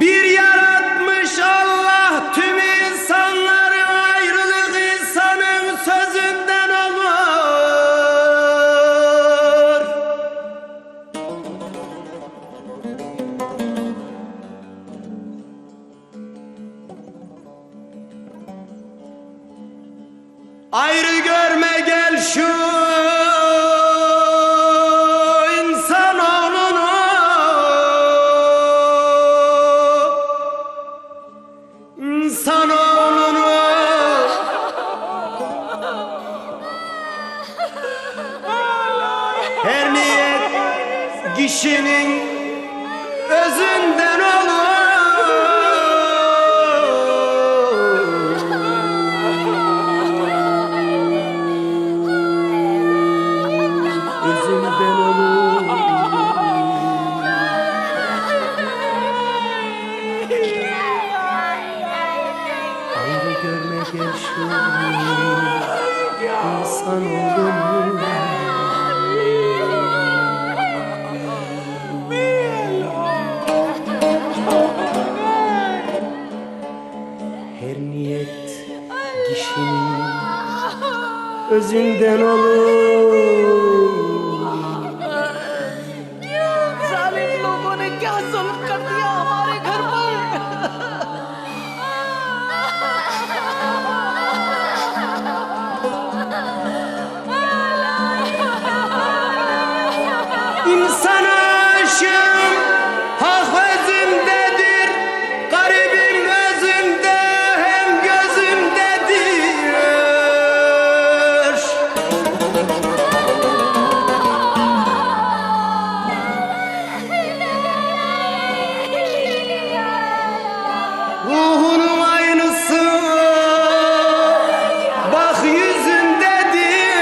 Bir yaratmış Allah tüm insanları, ayrılık insanın sözünden olur. Ayrı görme gel şu insanoğlunu, insanoğlunu. Her niyet kişinin özünden olur. Özünden olur. Ayrı görme gel şu insan oldum. Her niyet kişinin özünden olur. जालिम लोगों ने क्या जुल्म कर दिया हमारे घर पर। İnsan aşığım hak özündedir, garibim özünde hem gözümdedir. Ruhunun aynısı bak yüzündedir,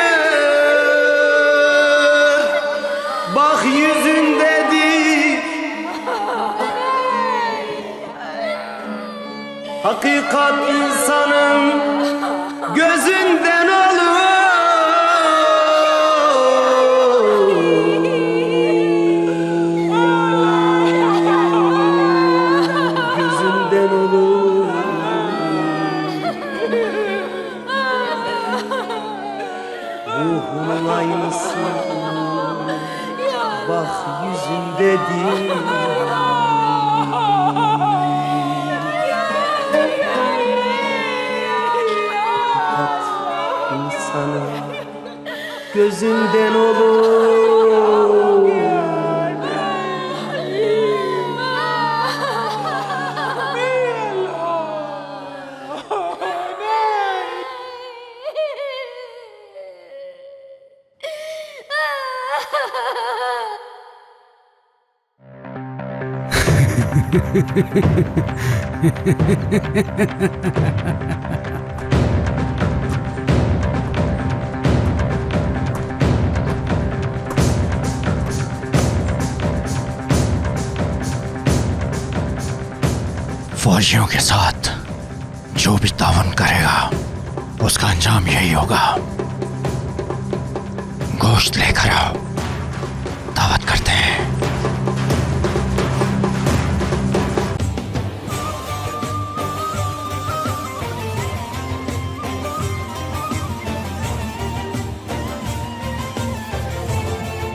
bak yüzündedir. Hakikat insanın gözünden olur. Gözünden olur. Ruhunun aynısı bak yüzündedir. İnsanın gözünden olur. फौजियों के साथ जो भी तावन करेगा उसका अंजाम यही होगा। गोश्त लेकर आओ, दावत करते हैं।